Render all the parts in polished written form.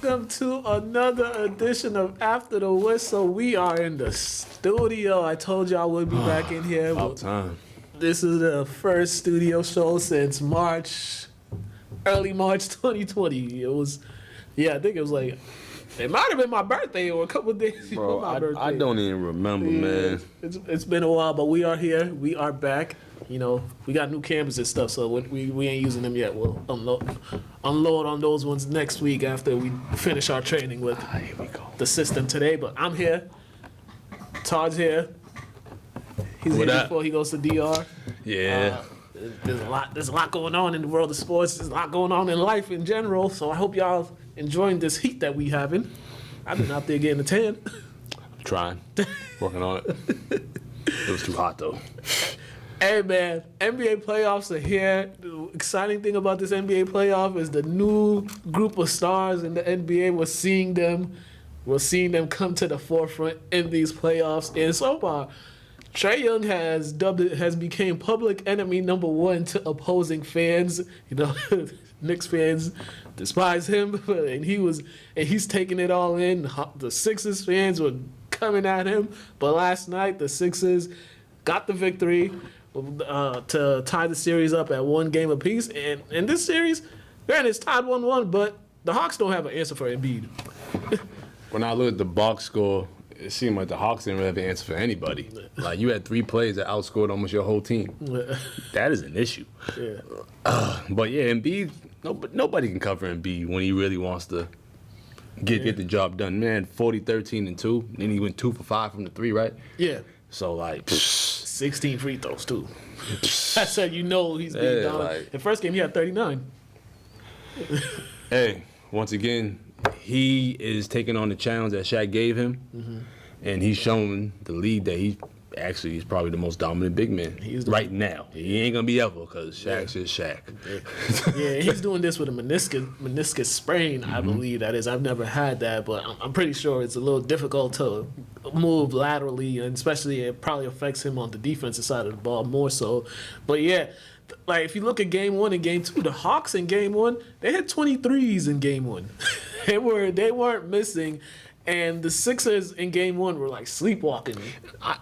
welcome to another edition of After the Whistle. We are in the studio. I told you I would be back in here. About time. This is the first studio show since early March 2020. It was, I think it was like, it might have been my birthday or a couple of days before my birthday. I don't even remember, man. It's been a while, but we are here. We are back. You know, we got new cameras and stuff, so we ain't using them yet. We'll unload on those ones next week after we finish our training with Here we go. the system today. But I'm here. Todd's here. He's What here up? before he goes to DR. Yeah. There's a lot going on in the world of sports. There's a lot going on in life in general. So I hope y'all enjoying this heat that we having. I've been out there getting a tan. I'm trying. Working on it. It was too hot, though. Hey man, NBA playoffs are here. The exciting thing about this NBA playoff is the new group of stars in the NBA. We're seeing them come to the forefront in these playoffs. And so far, Trae Young has became public enemy number one to opposing fans. You know, Knicks fans despise him, and he's taking it all in. The Sixers fans were coming at him, but last night the Sixers got the victory to tie the series up at 1 game apiece. And in this series, granted, it's tied 1-1, but the Hawks don't have an answer for Embiid. When I look at the box score, it seemed like the Hawks didn't really have an answer for anybody. Like, you had 3 players that outscored almost your whole team. That is an issue. Yeah. But yeah, Embiid, nobody can cover Embiid when he really wants to get the job done. Man, 40, 13, and 2. Then he went 2 for 5 from the 3, right? Yeah. So, like, 16 free throws, too. I said, he's being down. like, The first game, he had 39. Hey, once again, he is taking on the challenge that Shaq gave him, and he's showing the league that he actually is probably the most dominant big man right now. He ain't gonna be ever because Shaq's is Shaq. Yeah, he's doing this with a meniscus sprain, I believe that is. I've never had that, but I'm pretty sure it's a little difficult to move laterally, and especially it probably affects him on the defensive side of the ball more so. But yeah, like if you look at game 1 and game 2, the Hawks in game 1, they had 23s in game 1. they weren't missing. And the Sixers in game 1 were like sleepwalking.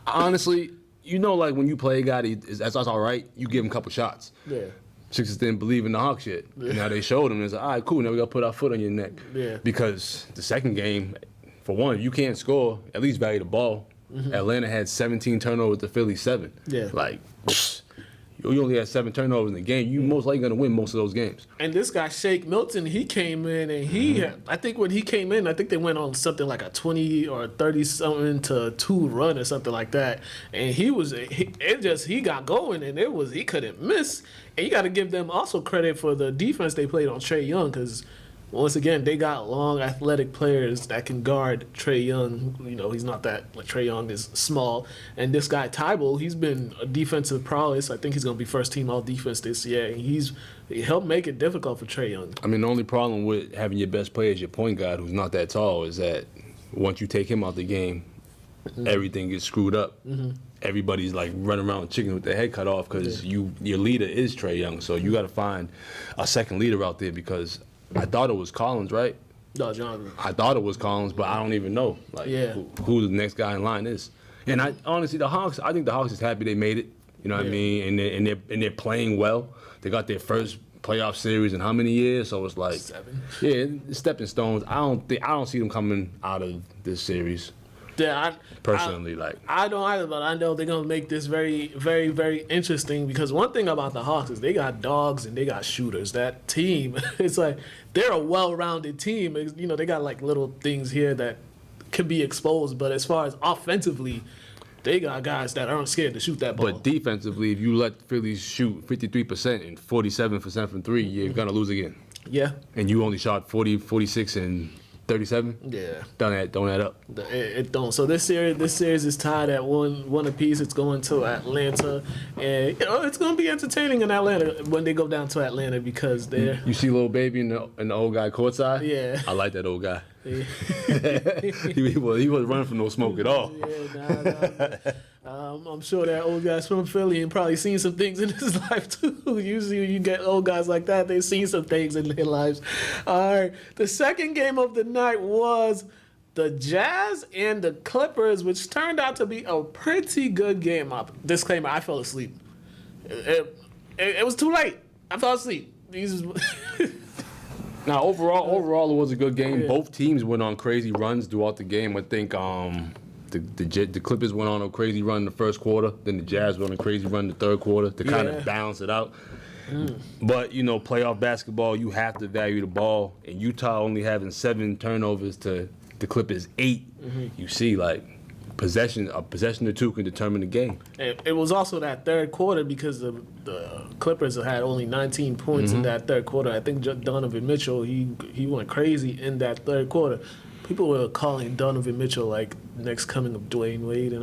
Honestly, like when you play a guy that's all right, you give him a couple shots. Yeah. Sixers didn't believe in the Hawks yet. And now they showed him. It's like, all right, cool, now we got to put our foot on your neck. Yeah. Because the second game, for one, if you can't score, at least value the ball. Atlanta had 17 turnovers to Philly 7. Yeah. Like, you only had 7 turnovers in the game. You most likely going to win most of those games. And this guy, Shake Milton, he came in and I think when he came in, I think they went on something like a 20 or 30-something to 2 run or something like that. And he got going and he couldn't miss. And you got to give them also credit for the defense they played on Trae Young because once again, they got long, athletic players that can guard Trae Young. He's not that. Like, Trae Young is small. And this guy, Tybalt, he's been a defensive prowess. I think he's going to be first-team all-defense this year. And he helped make it difficult for Trae Young. I mean, the only problem with having your best player as your point guard who's not that tall is that once you take him out the game, everything gets screwed up. Everybody's, like, running around chicken with their head cut off because your leader is Trae Young. So you got to find a second leader out there because – I thought it was Collins, right? No, Jonathan. I thought it was Collins, but I don't even know who the next guy in line is. And I honestly, I think the Hawks is happy they made it. You know what I mean? And they're playing well. They got their first playoff series in how many years? So it's like 7. Yeah, it's stepping stones. I don't see them coming out of this series. Yeah, I don't either, but I know they're gonna make this very, very, very interesting because one thing about the Hawks is they got dogs and they got shooters. That team, it's like they're a well-rounded team. They got like little things here that could be exposed, but as far as offensively, they got guys that aren't scared to shoot that ball. But defensively, if you let Philly shoot 53% and 47% from 3, you're gonna lose again. Yeah. And you only shot 40, 46, and 37? Yeah. Don't add up. It don't. So this series is tied at one apiece. It's going to Atlanta. And it's gonna be entertaining in Atlanta when they go down to Atlanta because they're You see little baby and the old guy courtside? Yeah. I like that old guy. Yeah. he wasn't running from no smoke at all. Yeah, nah. I'm sure that old guy's from Philly and probably seen some things in his life too. Usually when you get old guys like that, they've seen some things in their lives. All right. The second game of the night was the Jazz and the Clippers, which turned out to be a pretty good game. Disclaimer, I fell asleep. It was too late. I fell asleep. Now, overall, it was a good game. Yeah. Both teams went on crazy runs throughout the game. I think the Clippers went on a crazy run in the first quarter. Then the Jazz went on a crazy run in the third quarter to kind of balance it out. But, you know, playoff basketball, you have to value the ball. And Utah only having 7 turnovers to the Clippers 8. You see, like, a possession or two can determine the game. It was also that third quarter because the Clippers had only 19 points in that third quarter. I think Donovan Mitchell, he went crazy in that third quarter. People were calling Donovan Mitchell like next coming of Dwayne Wade, and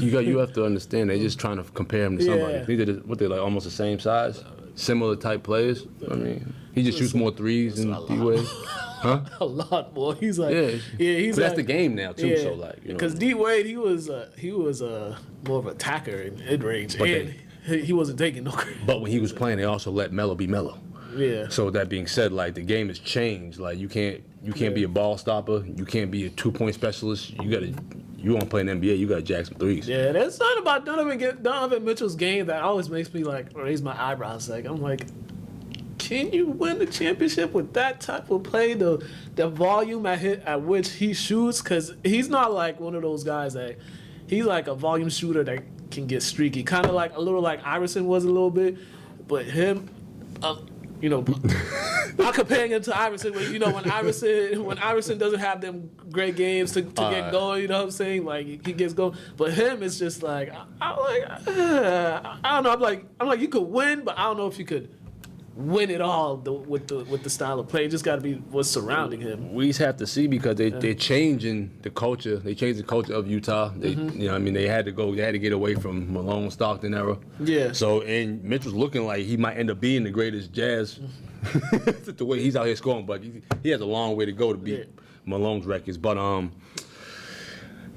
you have to understand they're just trying to compare him to somebody. They're like almost the same size, similar type players. I mean, he just shoots more threes than D-Wade. Huh? A lot more. He's like, he's but that's the game now too. So like, because D-Wade, he was more of an attacker in mid-range, and he wasn't taking no credit. But when he was playing, they also let Melo be Melo. Yeah. So that being said, like the game has changed. Like you can't be a ball stopper. You can't be a 2-point specialist. You want to play in the NBA, you got to jack some threes. Yeah, that's not about Donovan Mitchell's game that always makes me like raise my eyebrows. Like I'm like, can you win the championship with that type of play? The volume at which he shoots, because he's not like one of those guys that he's like a volume shooter that can get streaky, kind of like a little like Iverson was a little bit, but him. Not comparing him to Iverson, but when Iverson doesn't have them great games to get going, you know what I'm saying? Like he gets going, but him it's just like I don't know. I'm like you could win, but I don't know if you could win it all with the style of play. It just got to be what's surrounding him. We just have to see because they're changing the culture. They changed the culture of Utah. They they had to get away from Malone Stockton era. Yeah. So and Mitchell's looking like he might end up being the greatest Jazz the way he's out here scoring, but he has a long way to go to beat Malone's records. But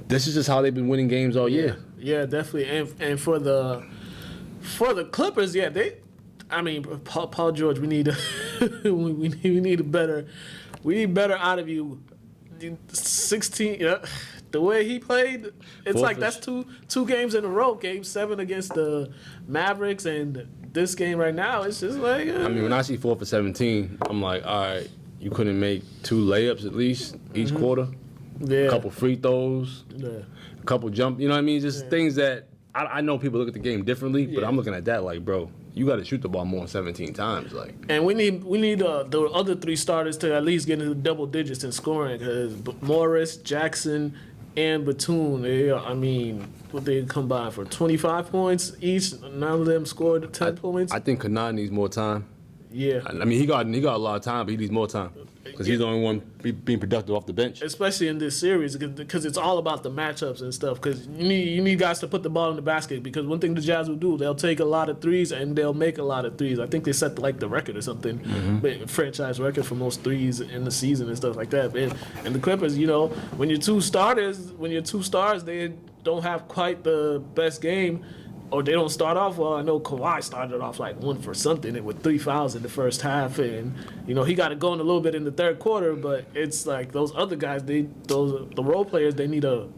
this is just how they've been winning games all year. Yeah, definitely. And for the Clippers, Paul George, we need better out of you. 16, the way he played, it's like that's two games in a row. Game 7 against the Mavericks, and this game right now, it's just like. When I see 4 for 17, I'm like, all right, you couldn't make 2 layups at least each quarter. Yeah. A couple free throws. Yeah. A couple jump. You know what I mean? Just things that I know people look at the game differently, but I'm looking at that like, bro. You got to shoot the ball more than 17 times, like. And we need the other 3 starters to at least get into the double digits in scoring, because Morris, Jackson, and Batum, they combined for 25 points each. None of them scored 10 points. I think Kanaan needs more time. Yeah. He got a lot of time, but he needs more time because he's the only one being productive off the bench. Especially in this series, because it's all about the matchups and stuff. Because you need guys to put the ball in the basket. Because one thing the Jazz will do, they'll take a lot of threes and they'll make a lot of threes. I think they set the record or something, franchise record for most threes in the season and stuff like that. And the Clippers, when your two stars, they don't have quite the best game. Or they don't start off well. I know Kawhi started off like 1 for something with 3 fouls in the first half, and he got it going a little bit in the third quarter. But it's like those other guys, the role players, they need to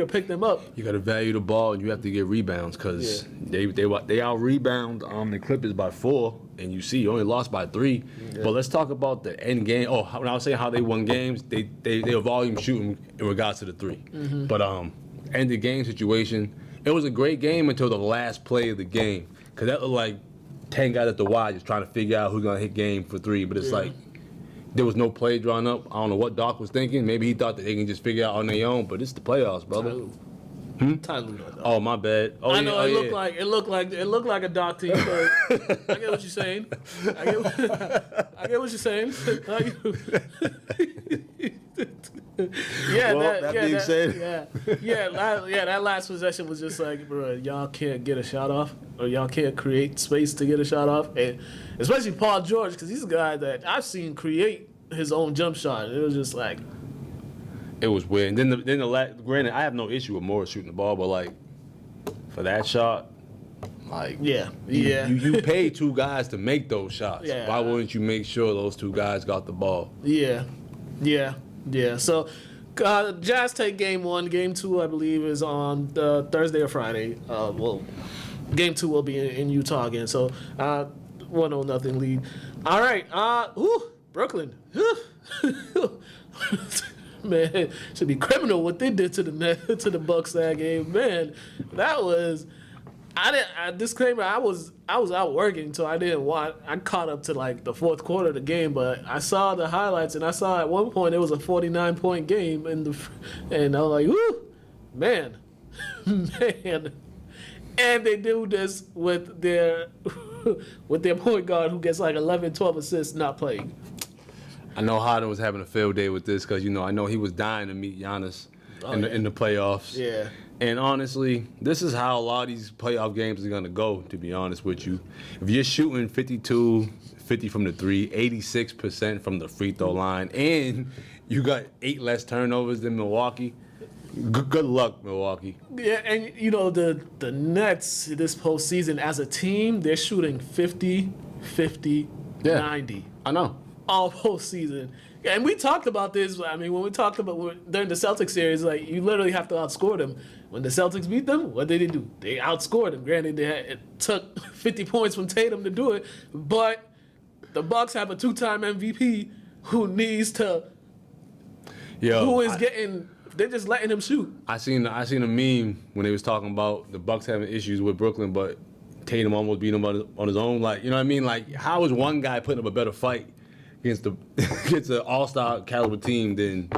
pick them up. You got to value the ball, and you have to get rebounds because they out rebound the Clippers by 4, and you only lost by 3. Yeah. But let's talk about the end game. Oh, when I was saying how they won games, they were volume shooting in regards to the 3. But end of game situation. It was a great game until the last play of the game, because that looked like 10 guys at the Y just trying to figure out who's going to hit game for 3. But it's like there was no play drawn up. I don't know what Doc was thinking. Maybe he thought that they can just figure it out on their own, but it's the playoffs, brother. Ty Oh, my bad. Oh, I know it looked like a Doc team, but I get what you're saying. I get what you're saying. That last possession was just like, bro, y'all can't get a shot off, or y'all can't create space to get a shot off, and especially Paul George, because he's a guy that I've seen create his own jump shot. It was just like, It was weird. And granted, I have no issue with Morris shooting the ball, but like for that shot, like you paid 2 guys to make those shots. Yeah. Why wouldn't you make sure those 2 guys got the ball? Yeah. So, Jazz take game 1. Game 2, I believe, is on Thursday or Friday. Game 2 will be in Utah again. So, 1-0 lead. All right. Brooklyn. Man, should be criminal what they did to the Bucks that game. Man, that was. Disclaimer, I was out working, so I didn't watch. I caught up to like the fourth quarter of the game, but I saw the highlights, and I saw at one point it was a 49-point game, and I was like, woo, man. And they do this with their point guard who gets like 11, 12 assists not playing. I know Harden was having a field day with this because, I know he was dying to meet Giannis in the playoffs. Yeah. And honestly, this is how a lot of these playoff games are going to go, to be honest with you. If you're shooting 50 from the 3, 86% from the free throw line, and you got 8 less turnovers than Milwaukee, good luck, Milwaukee. Yeah, and the Nets this postseason as a team, they're shooting 50, 50, 90. I know. All postseason. And we talked about this. I mean, when we talked about during the Celtics series, like you literally have to outscore them. When the Celtics beat them, what did they do? They outscored them. Granted, it took 50 points from Tatum to do it, but the Bucks have a 2-time MVP who needs to. They're just letting him shoot. I seen a meme when they was talking about the Bucks having issues with Brooklyn, but Tatum almost beat him on his own. Like, you know what I mean? Like, how is one guy putting up a better fight against an all-star caliber team than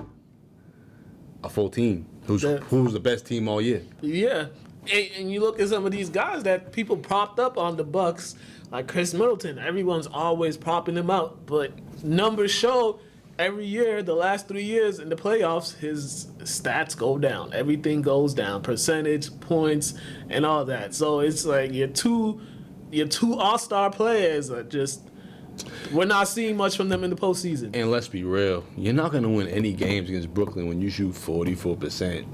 a full team who's the best team all year? Yeah, and you look at some of these guys that people propped up on the Bucks, like Chris Middleton. Everyone's always propping him out, but numbers show every year, the last 3 years in the playoffs, his stats go down. Everything goes down, percentage, points, and all that. So it's like your two all-star players are just. We're not seeing much from them in the postseason. And let's be real. You're not going to win any games against Brooklyn when you shoot 44%,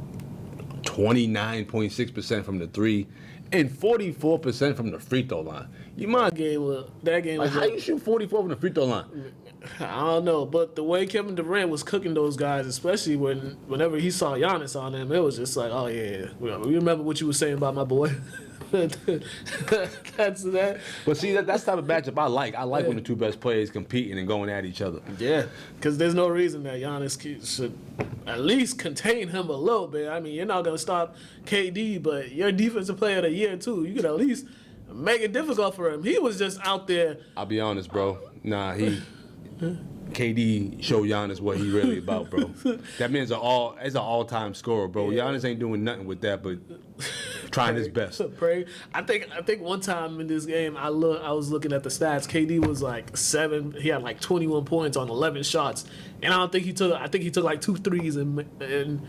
29.6% from the 3, and 44% from the free throw line. You mind that game was how you shoot 44 from the free throw line? I don't know, but the way Kevin Durant was cooking those guys, especially whenever he saw Giannis on them, it was just like, oh yeah, we remember what you were saying about my boy. That's that. But see, that's the type of matchup I like. I like when the 2 best players competing and going at each other. Yeah, because there's no reason that Giannis should at least contain him a little bit. I mean, you're not going to stop KD, but you're defensive player of the year, too. You could at least make it difficult for him. He was just out there. I'll be honest, bro. KD showed Giannis what he really about, bro. That man's an all-time scorer, bro. Yeah. Giannis ain't doing nothing with that, but trying his best. I think one time in this game, I was looking at the stats. KD was like 7. He had like 21 points on 11 shots, and I think he took like 2 threes, and I'm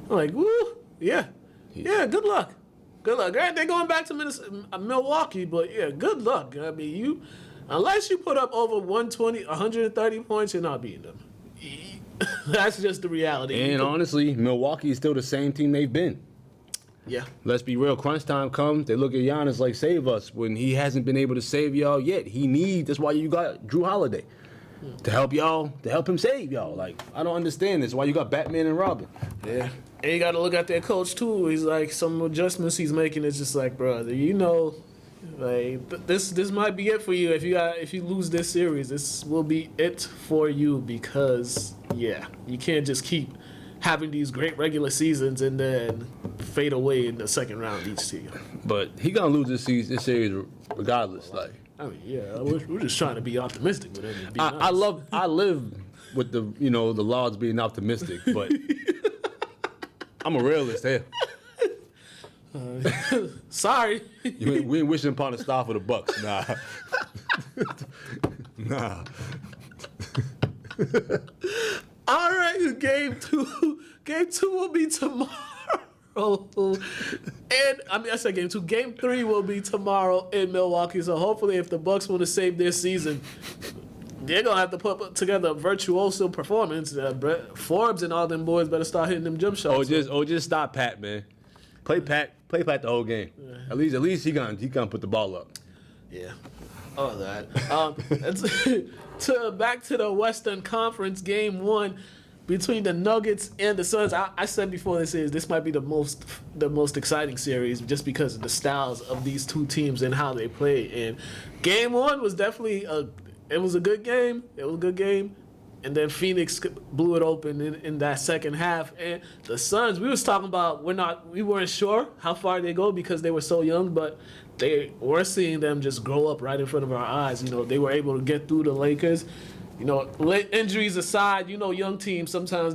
like, woo, yeah. Good luck. They're going back to Milwaukee, but yeah, good luck. I mean, unless you put up over 130 points, you're not beating them. That's just the reality. And honestly, Milwaukee is still the same team they've been. Yeah. Let's be real. Crunch time comes, they look at Giannis like, save us, when he hasn't been able to save y'all yet. That's why you got Drew Holiday. To help him save y'all. Like, I don't understand this. Why you got Batman and Robin? Yeah. And you got to look at their coach, too. He's like, some adjustments he's making is just like, brother, like, this might be it for you. If you lose this series, this will be it for you because, you can't just keep having these great regular seasons and then fade away in the second round each team. But he gonna lose this series regardless. Like, I mean, we're just trying to be optimistic with him. I live with the the Lords being optimistic, but I'm a realist here. Sorry. We ain't wishing upon a star for the Bucks. Nah. Nah. All right, game two will be tomorrow. And I said game 2. Game 3 will be tomorrow in Milwaukee. So hopefully, if the Bucks want to save their season, they're gonna have to put together a virtuoso performance. Forbes and all them boys better start hitting them jump shots. Just stop Pat, man. Play Pat the whole game. Yeah. At least he gonna put the ball up. Yeah. All that. Back to the Western Conference game 1 between the Nuggets and the Suns. I said before this might be the most exciting series just because of the styles of these two teams and how they play. And game 1 was definitely a good game. It was a good game. And then Phoenix blew it open in that second half. And the Suns, we was talking about we weren't sure how far they go because they were so young, but we're seeing them just grow up right in front of our eyes. They were able to get through the Lakers. Injuries aside, young teams, sometimes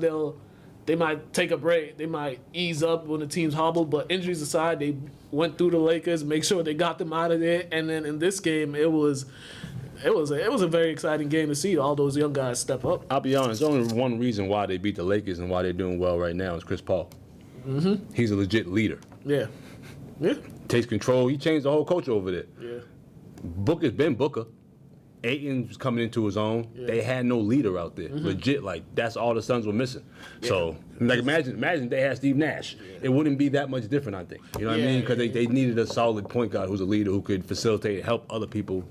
they might take a break. They might ease up when the team's hobbled, but injuries aside, they went through the Lakers, make sure they got them out of there. And then in this game, it was a very exciting game to see all those young guys step up. I'll be honest, only one reason why they beat the Lakers and why they're doing well right now is Chris Paul. Mm-hmm. He's a legit leader. Yeah. Yeah. Takes control. He changed the whole culture over there. Yeah. Booker's been Booker. Ayton was coming into his own. Yeah. They had no leader out there. Mm-hmm. Legit, that's all the Suns were missing. Yeah. So, imagine they had Steve Nash. Yeah. It wouldn't be that much different, I think. You know what I mean? Because they needed a solid point guard who's a leader who could facilitate and help other people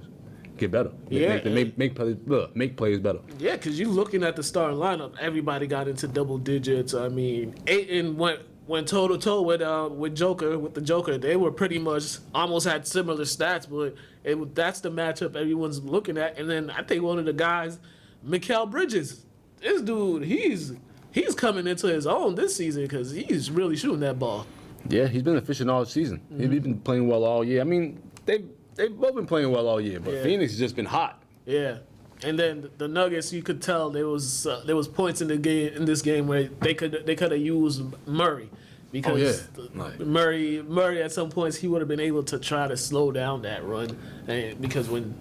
get better. Make players better. Yeah, because you're looking at the starting lineup. Everybody got into double digits. I mean, Ayton went toe to toe with the Joker. They were pretty much almost had similar stats, but that's the matchup everyone's looking at. And then I think one of the guys, Mikal Bridges, this dude, he's coming into his own this season because he's really shooting that ball. Yeah, he's been efficient all season. Mm-hmm. He's been playing well all year. I mean, they've both been playing well all year, but Phoenix has just been hot. Yeah. And then the Nuggets, you could tell there was points in this game where they could have used Murray because Murray at some points he would have been able to try to slow down that run, and because when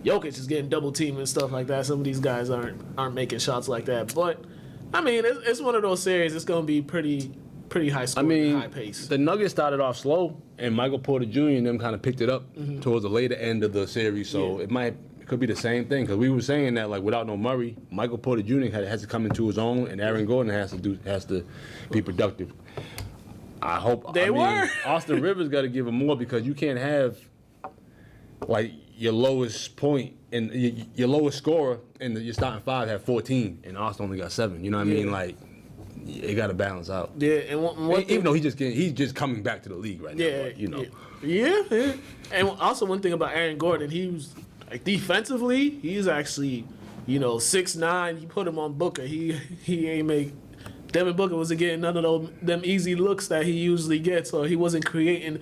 Jokic is getting double teamed and stuff like that, some of these guys aren't making shots like that. But I mean, it's one of those series. It's going to be pretty high scoring, high pace. The Nuggets started off slow, and Michael Porter Jr. and them kind of picked it up towards the later end of the series. So it could be the same thing because we were saying that without no Murray, Michael Porter Jr. has to come into his own, and Aaron Gordon has to be productive. I hope Austin Rivers got to give him more because you can't have your lowest point and your lowest scorer and your starting 5 have 14 and Austin only got 7. You know what I mean? It got to balance out. Yeah, and even though he's just coming back to the league right now. But, Yeah. And also one thing about Aaron Gordon, he was defensively, he's actually 6'9". He put him on Booker. He ain't make. Devin Booker wasn't getting none of them easy looks that he usually gets, or he wasn't creating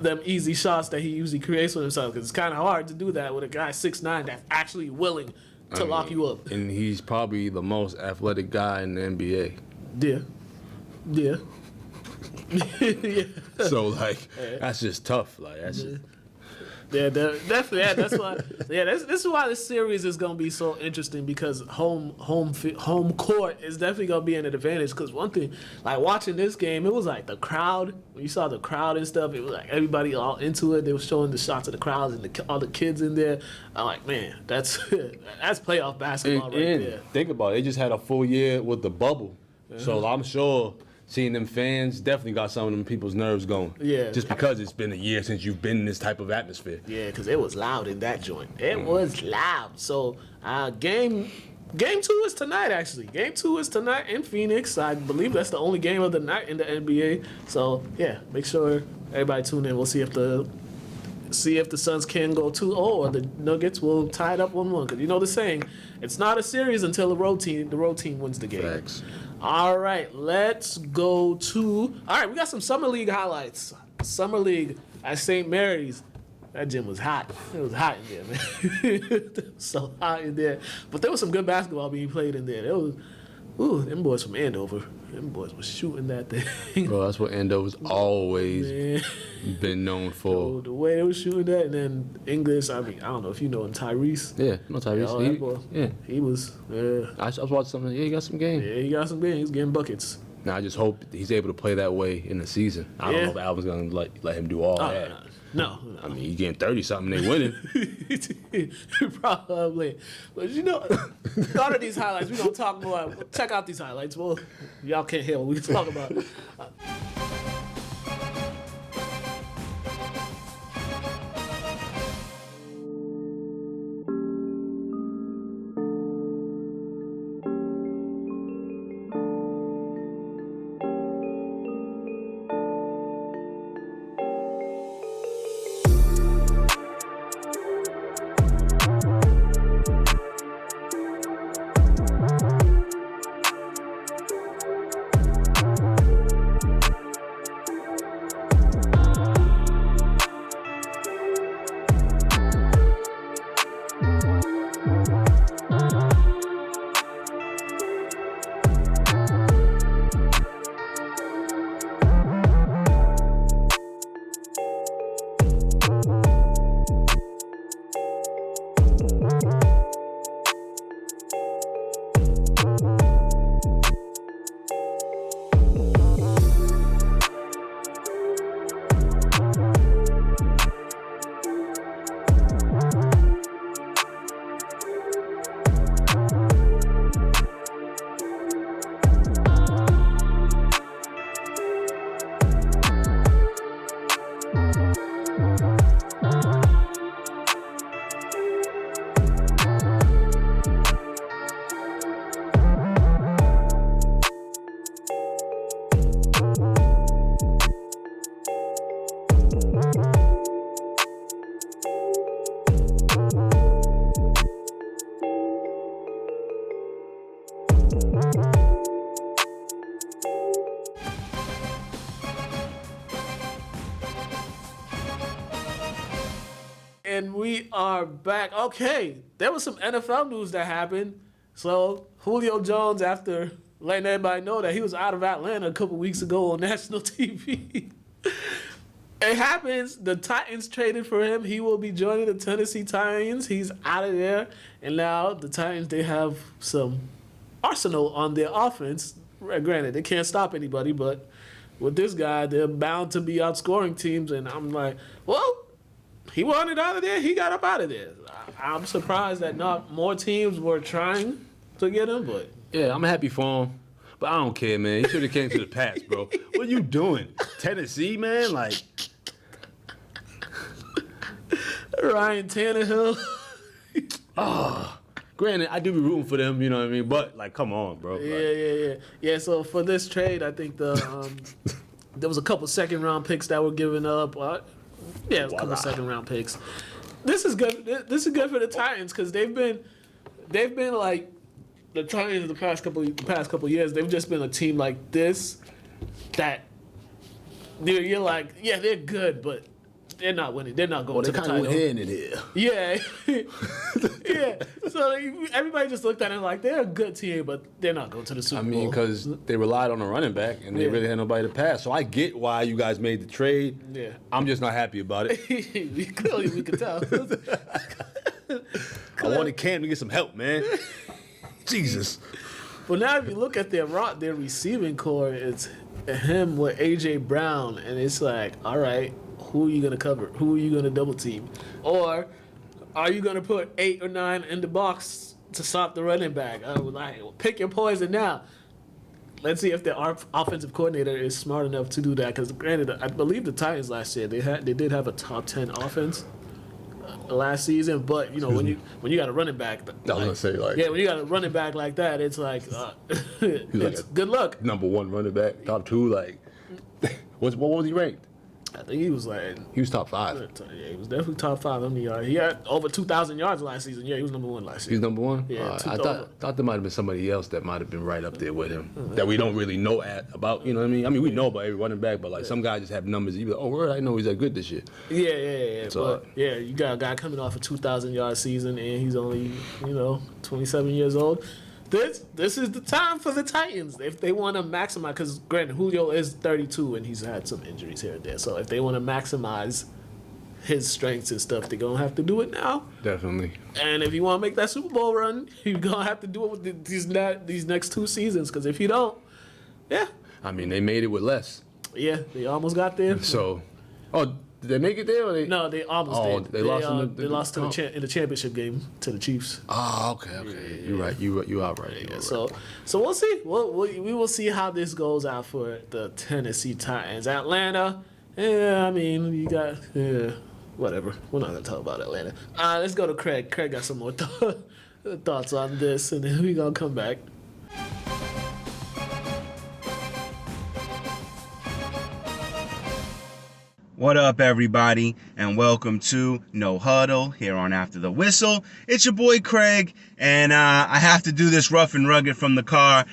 them easy shots that he usually creates for himself. Because it's kind of hard to do that with a guy 6'9" that's actually willing to lock you up. And he's probably the most athletic guy in the NBA. Yeah. So that's just tough. That's just. Yeah, definitely. Yeah, that's why. Yeah, this is why this series is gonna be so interesting because home court is definitely gonna be an advantage. Because one thing, watching this game, it was the crowd. When you saw the crowd and stuff, it was everybody all into it. They were showing the shots of the crowds and all the kids in there. I'm man, that's playoff basketball right there. Think about it. They just had a full year with the bubble, so I'm sure. Seeing them fans definitely got some of them people's nerves going. Yeah. Just because it's been a year since you've been in this type of atmosphere. Yeah, because it was loud in that joint. It was loud. So, game 2 is tonight, actually. Game 2 is tonight in Phoenix. I believe that's the only game of the night in the NBA. So, yeah, make sure everybody tune in. We'll see if the Suns can go 2-0 or the Nuggets will tie it up 1-1. Because the saying, it's not a series until the road team wins the game. Facts. All right, let's go to... All right, we got some Summer League highlights. Summer League at St. Mary's. That gym was hot. It was hot in there, man. It was so hot in there. But there was some good basketball being played in there. Them boys from Andover. Them boys was shooting that thing. Bro, that's what Andover's always been known for. The way they was shooting that, and then English, I don't know if you know him, Tyrese. Yeah, no Tyrese. He was, I was watching something. Yeah, he got some game. Yeah, he got some game. He's getting buckets. Now, I just hope he's able to play that way in the season. I don't know if Alvin's going to let him do all that. No. I mean, you getting 30-something, they winning. Probably. But you know, go to these highlights. We're going to talk more. Check out these highlights. Well, y'all can't hear what we talk about. And we are back. Okay, there was some NFL news that happened. So Julio Jones, after letting everybody know that he was out of Atlanta a couple weeks ago on national TV, it happens. The Titans traded for him. He will be joining the Tennessee Titans. He's out of there. And now the Titans, they have some arsenal on their offense. Granted, they can't stop anybody, but with this guy, they're bound to be outscoring teams. And I'm like, well, he wanted out of there. He got up out of there. I'm surprised that not more teams were trying to get him, but Yeah, I'm happy for him. But I don't care, man. He should have came to the Pats, bro. What are you doing? Tennessee, man? Like, Ryan Tannehill. granted, I do be rooting for them, you know what I mean? But, like, come on, bro. Yeah, so for this trade, I think there was a couple second-round picks that were given up. A couple second-round picks. This is good. This is good for the Titans because they've been like the Titans the past couple years. They've just been a team like this that you're like, yeah, they're good, but they're not winning. They're not going to the title. in it here. Yeah, yeah. So everybody just looked at it like they're a good team, but they're not going to the Super Bowl. I mean, because they relied on a running back, and they really had nobody to pass. So I get why you guys made the trade. Yeah. I'm just not happy about it. Clearly, we could tell. I wanted Cam to get some help, man. Jesus. But now, if you look at their receiving core, it's him with A.J. Brown, and it's like, all right, who are you going to cover? Who are you going to double team? Or are you going to put 8 or 9 in the box to stop the running back? Pick your poison now. Let's see if the offensive coordinator is smart enough to do that. Because granted, I believe the Titans last year they did have a top 10 offense last season. But you know when you got a running back, when you got a running back like that, it's like it's good luck. Number 1 running back, top 2. Like, what was he ranked? I think he was top 5. Yeah, he was definitely top 5 on the yard. He had over 2,000 yards last season. Yeah, he was number 1 last season. He's number 1? Yeah, I thought there might have been somebody else that might have been right up there with him that we don't really know about. You know what I mean? I mean, we know about every running back, but some guys just have numbers. You be like, oh, I know he's that good this year. Yeah. So, but you got a guy coming off a 2,000-yard season, and he's only 27 years old. This is the time for the Titans if they want to maximize. Because granted, Julio is 32 and he's had some injuries here and there. So if they want to maximize his strengths and stuff, they're gonna have to do it now. Definitely. And if you want to make that Super Bowl run, you're gonna have to do it with these next 2 seasons. Because if you don't, I mean, they made it with less. Yeah, they almost got there. So, Did they make it there? Or they... No, they almost Oh, did. they lost in the- they lost to in the championship game to the Chiefs. Oh, okay. You're right. You out right. You are right. So we'll see. We will see how this goes out for the Tennessee Titans. Atlanta, I mean, you got whatever. We're not gonna talk about Atlanta. Let's go to Craig. Craig got some more thoughts on this, and then we gonna come back. What up, everybody, and welcome to No Huddle here on After the Whistle. It's your boy Craig, and I have to do this rough and rugged from the car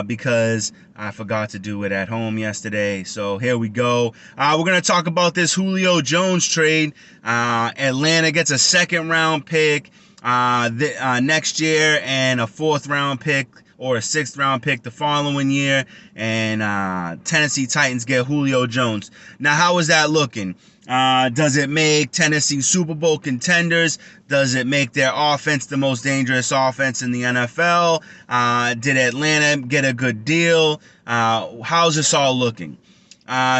because I forgot to do it at home yesterday. So here we go. We're going to talk about this Julio Jones trade. Atlanta gets a second-round pick next year and a fourth-round pick or a sixth-round pick the following year, and Tennessee Titans get Julio Jones. Now, how is that looking? Does it make Tennessee Super Bowl contenders? Does it make their offense the most dangerous offense in the NFL? Did Atlanta get a good deal? How's this all looking?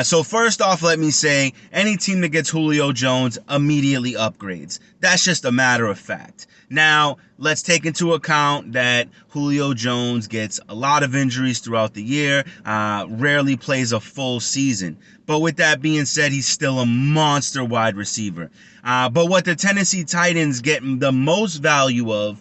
So first off, let me say, any team that gets Julio Jones immediately upgrades. That's just a matter of fact. Now, let's take into account that Julio Jones gets a lot of injuries throughout the year, rarely plays a full season. But with that being said, he's still a monster wide receiver. But what the Tennessee Titans get the most value of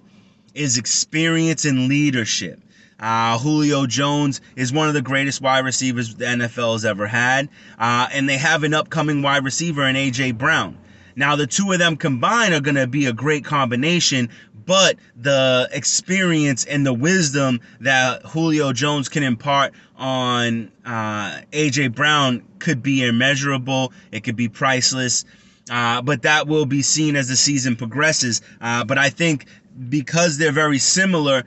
is experience and leadership. Julio Jones is one of the greatest wide receivers the NFL has ever had. And they have an upcoming wide receiver in A.J. Brown. Now, the two of them combined are going to be a great combination, but the experience and the wisdom that Julio Jones can impart on A.J. Brown could be immeasurable. It could be priceless. But that will be seen as the season progresses. But I think because they're very similar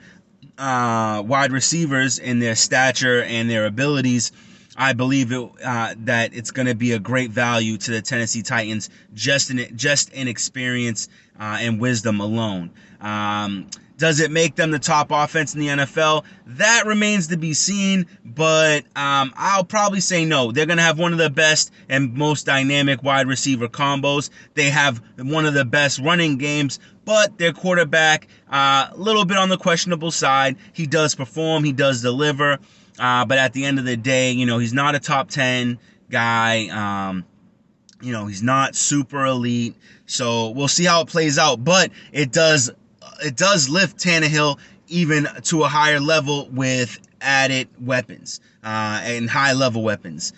wide receivers in their stature and their abilities, I believe that it's going to be a great value to the Tennessee Titans just in experience and wisdom alone. Does it make them the top offense in the NFL? That remains to be seen, but I'll probably say no. They're going to have one of the best and most dynamic wide receiver combos. They have one of the best running games, but their quarterback, a little bit on the questionable side. He does perform, he does deliver, but at the end of the day, he's not a top 10 guy. He's not super elite. So we'll see how it plays out, but it does lift Tannehill even to a higher level with added weapons and high-level weapons.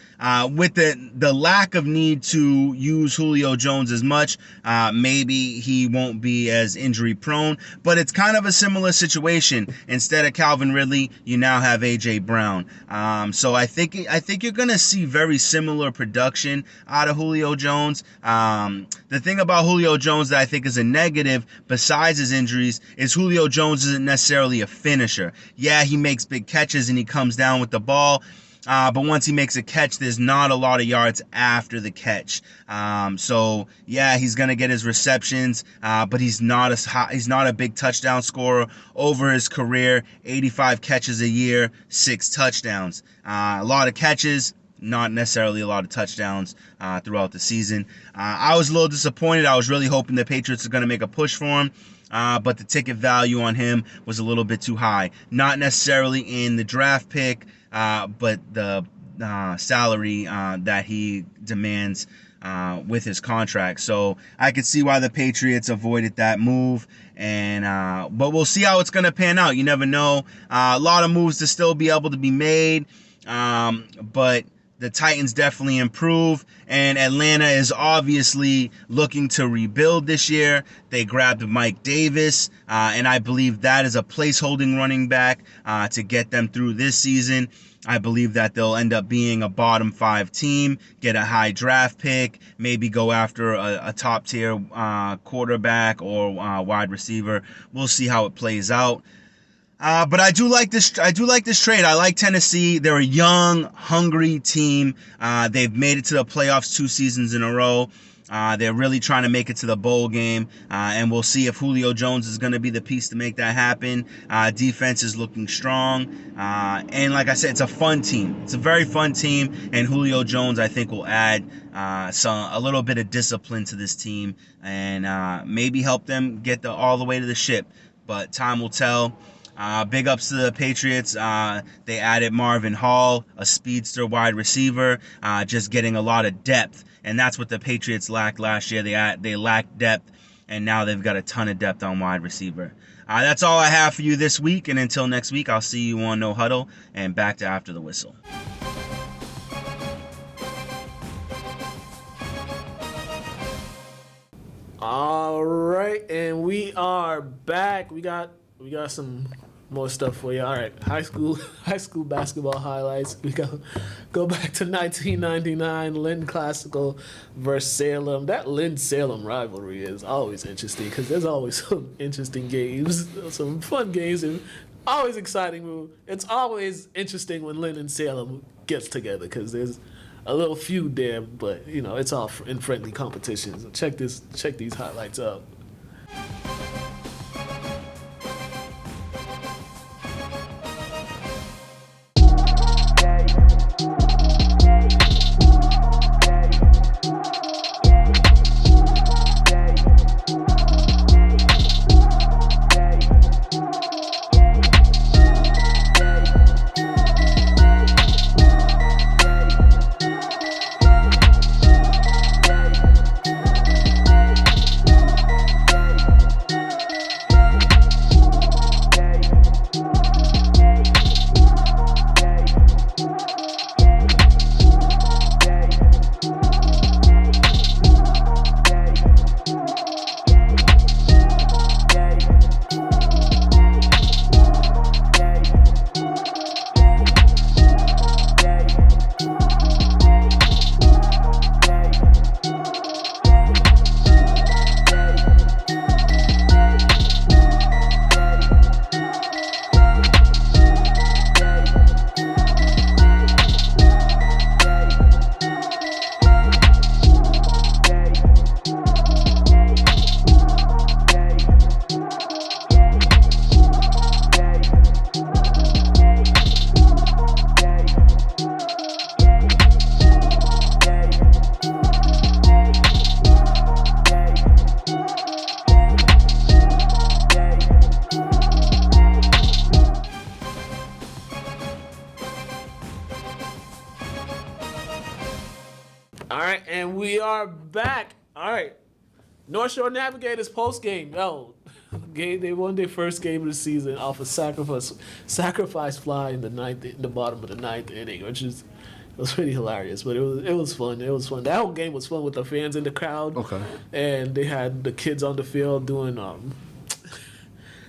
With the lack of need to use Julio Jones as much, maybe he won't be as injury-prone, but it's kind of a similar situation. Instead of Calvin Ridley, you now have A.J. Brown. So I think you're going to see very similar production out of Julio Jones. The thing about Julio Jones that I think is a negative, besides his injuries, is Julio Jones isn't necessarily a finisher. Yeah, he makes big catches and he comes down with the ball. But once he makes a catch, there's not a lot of yards after the catch. So yeah, he's gonna get his receptions, but he's not a big touchdown scorer over his career. 85 catches a year, 6 touchdowns. A lot of catches, not necessarily a lot of touchdowns throughout the season. I was a little disappointed. I was really hoping the Patriots are gonna make a push for him. But the ticket value on him was a little bit too high. Not necessarily in the draft pick, but the salary that he demands with his contract. So I could see why the Patriots avoided that move. But we'll see how it's going to pan out. You never know. A lot of moves to still be able to be made. But the Titans definitely improve, and Atlanta is obviously looking to rebuild this year. They grabbed Mike Davis, and I believe that is a placeholding running back to get them through this season. I believe that they'll end up being a bottom 5 team, get a high draft pick, maybe go after a top tier quarterback or wide receiver. We'll see how it plays out. But I do like this. I do like this trade. I like Tennessee. They're a young, hungry team. They've made it to the playoffs 2 seasons in a row. They're really trying to make it to the bowl game, and we'll see if Julio Jones is going to be the piece to make that happen. Defense is looking strong, and like I said, it's a fun team. It's a very fun team, and Julio Jones, I think, will add a little bit of discipline to this team, and maybe help them get all the way to the ship. But time will tell. Big ups to the Patriots. They added Marvin Hall, a speedster wide receiver, just getting a lot of depth. And that's what the Patriots lacked last year. They lacked depth, and now they've got a ton of depth on wide receiver. That's all I have for you this week. And until next week, I'll see you on No Huddle and back to After the Whistle. All right, and we are back. We got some more stuff for you. All right, high school basketball highlights. We go back to 1999, Lynn Classical versus Salem. That Lynn-Salem rivalry is always interesting because there's always some interesting games, some fun games, and always exciting. It's always interesting when Lynn and Salem gets together because there's a little feud there, but it's all in friendly competition. So check these highlights out. All right, and we are back. All right, North Shore Navigators postgame. They won their first game of the season off a sacrifice fly in the bottom of the ninth inning, which was pretty hilarious. But it was fun. It was fun. That whole game was fun with the fans in the crowd. Okay. And they had the kids on the field doing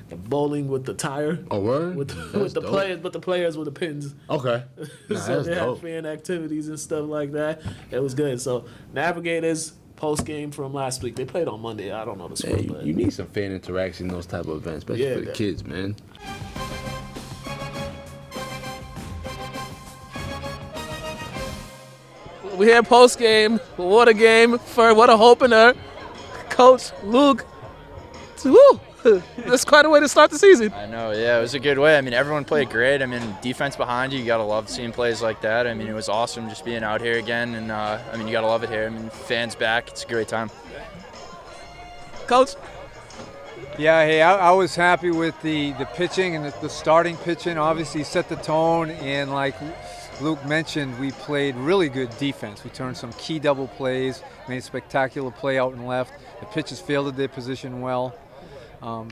the bowling with the tire. Oh, word? With the players, but the players with the pins. Okay. So they had fan activities and stuff like that. It was good. So Navigators post game from last week. They played on Monday. I don't know the score. Hey, you need some fan interaction in those type of events, especially for the kids, man. We had post game. What a game! What a opener, Coach Luke. Woo! That's quite a way to start the season. I know, yeah, it was a good way. I mean, everyone played great. I mean, defense behind you gotta love seeing plays like that. I mean, it was awesome just being out here again, and I mean, you gotta love it here. I mean, fans back, it's a great time. Coach? Yeah, hey, I was happy with the pitching and the starting pitching. Obviously set the tone, and like Luke mentioned, we played really good defense. We turned some key double plays, made a spectacular play out and left. The pitchers fielded their position well.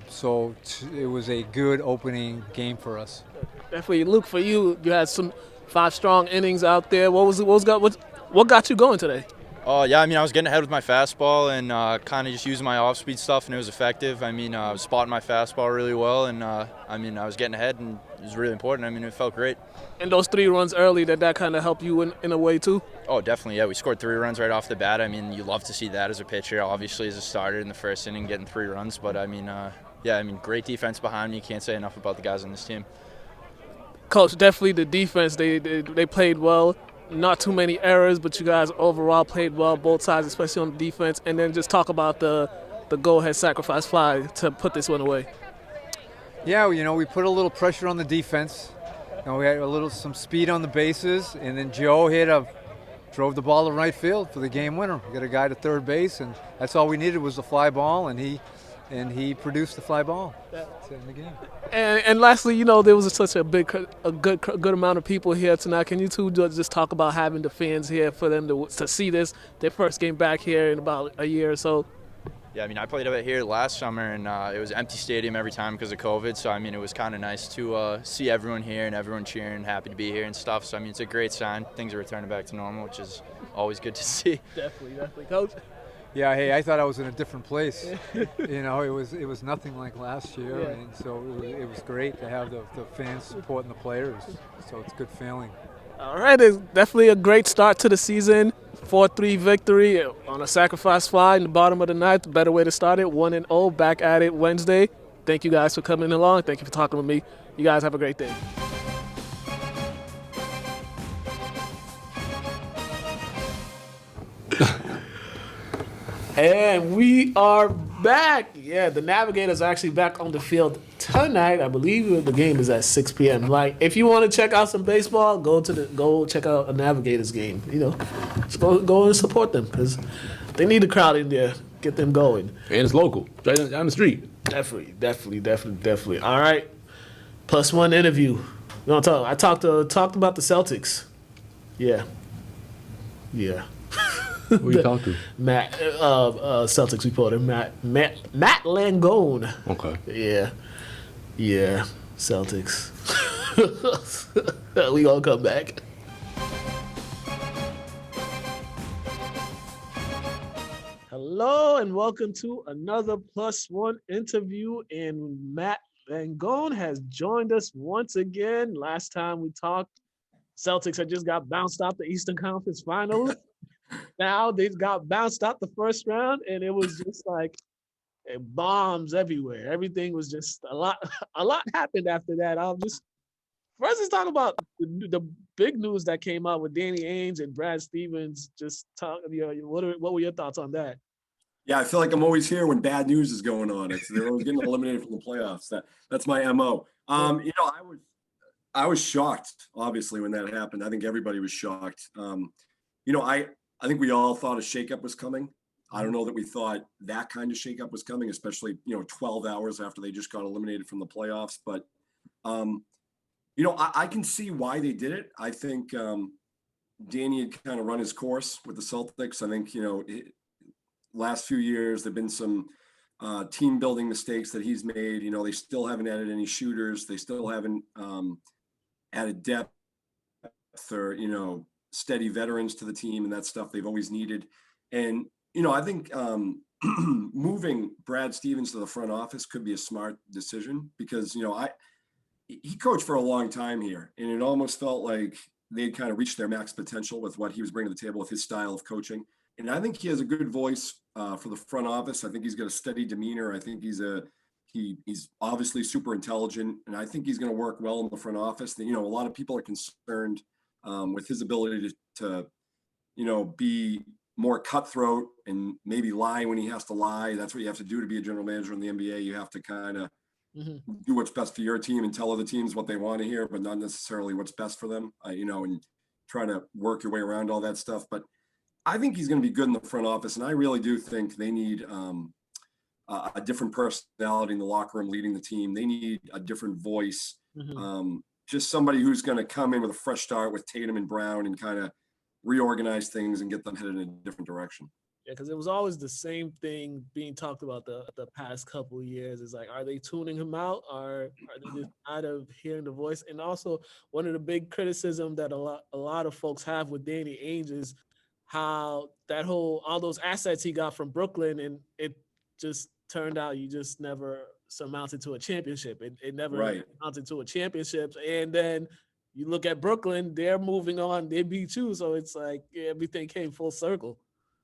So it was a good opening game for us. Definitely, Luke. For you, you had some 5 strong innings out there. What got you going today? Yeah, I mean, I was getting ahead with my fastball and kind of just using my off-speed stuff, and it was effective. I mean, I was spotting my fastball really well, and I mean, I was getting ahead, and it was really important. I mean, it felt great. And those 3 runs early, did that kind of help you in a way too? Oh, definitely, yeah. We scored 3 runs right off the bat. I mean, you love to see that as a pitcher, obviously as a starter in the first inning, getting 3 runs. But, I mean, yeah, I mean, great defense behind me. Can't say enough about the guys on this team. Coach, definitely the defense. They played well. Not too many errors, but you guys overall played well, both sides, especially on the defense. And then just talk about the go-ahead sacrifice fly to put this one away. Yeah, we put a little pressure on the defense. We had some speed on the bases, and then Joe drove the ball to right field for the game winner. We got a guy to third base, and that's all we needed was the fly ball, and he produced the fly ball. That's it in the game. And lastly, there was such a good amount of people here tonight. Can you two just talk about having the fans here for them to see this, their first game back here in about a year or so? Yeah, I mean, I played out here last summer, and it was an empty stadium every time because of COVID. So, I mean, it was kind of nice to see everyone here and everyone cheering, happy to be here and stuff. So, I mean, it's a great sign. Things are returning back to normal, which is always good to see. Definitely, Coach. Yeah, hey, I thought I was in a different place. It was nothing like last year, Yeah. and so it was great to have the fans supporting the players. So it's a good feeling. All right, it's definitely a great start to the season. 4-3 victory on a sacrifice fly in the bottom of the ninth. Better way to start it. 1-0, back at it Wednesday. Thank you guys for coming along. Thank you for talking with me. You guys have a great day. And we are back. Yeah, the Navigators are actually back on the field tonight. I believe the game is at 6 p.m. Like, if you want to check out some baseball, go check out a Navigators game. Just go and support them because they need the crowd in there. Get them going. And it's local, right down the street. Definitely. All right, +1 interview. I talked about the Celtics. Yeah. Who you talk to? Matt, Celtics reporter Matt Langone. Okay. Yeah, Celtics. We gonna come back. Hello and welcome to another +1 interview. And Matt Langone has joined us once again. Last time we talked, Celtics had just got bounced out the Eastern Conference Finals. Now they got bounced out the first round, and it was just like bombs everywhere. Everything was just a lot happened after that. First let's talk about the big news that came out with Danny Ainge and Brad Stevens. What were your thoughts on that? Yeah, I feel like I'm always here when bad news is going on. They're always getting eliminated from the playoffs. That's my MO. I was shocked, obviously, when that happened. I think everybody was shocked. I think we all thought a shakeup was coming. I don't know that we thought that kind of shakeup was coming, especially 12 hours after they just got eliminated from the playoffs. But I can see why they did it. I think Danny had kind of run his course with the Celtics. I think last few years there've been some team building mistakes that he's made. They still haven't added any shooters. They still haven't added depth or steady veterans to the team, and that stuff they've always needed. And I think moving Brad Stevens to the front office could be a smart decision because he coached for a long time here, and it almost felt like they had kind of reached their max potential with what he was bringing to the table with his style of coaching. And I think he has a good voice for the front office. I think he's got a steady demeanor. I think he's obviously super intelligent, and I think he's going to work well in the front office. A lot of people are concerned with his ability to be more cutthroat and maybe lie when he has to lie. That's what you have to do to be a general manager in the NBA. You have to kind of do what's best for your team and tell other teams what they want to hear, but not necessarily what's best for them, and try to work your way around all that stuff. But I think he's going to be good in the front office, and I really do think they need a different personality in the locker room leading the team. They need a different voice. Just somebody who's going to come in with a fresh start with Tatum and Brown and kind of reorganize things and get them headed in a different direction. Yeah, because it was always the same thing being talked about the past couple of years. It's like, are they tuning him out, or are they just out of hearing the voice? And also, one of the big criticism that a lot of folks have with Danny Ainge is how all those assets he got from Brooklyn, and it just turned out you just never surmounted to a championship. It never amounted to a championship. And then you look at Brooklyn, they're moving on, they beat you. So it's like everything came full circle.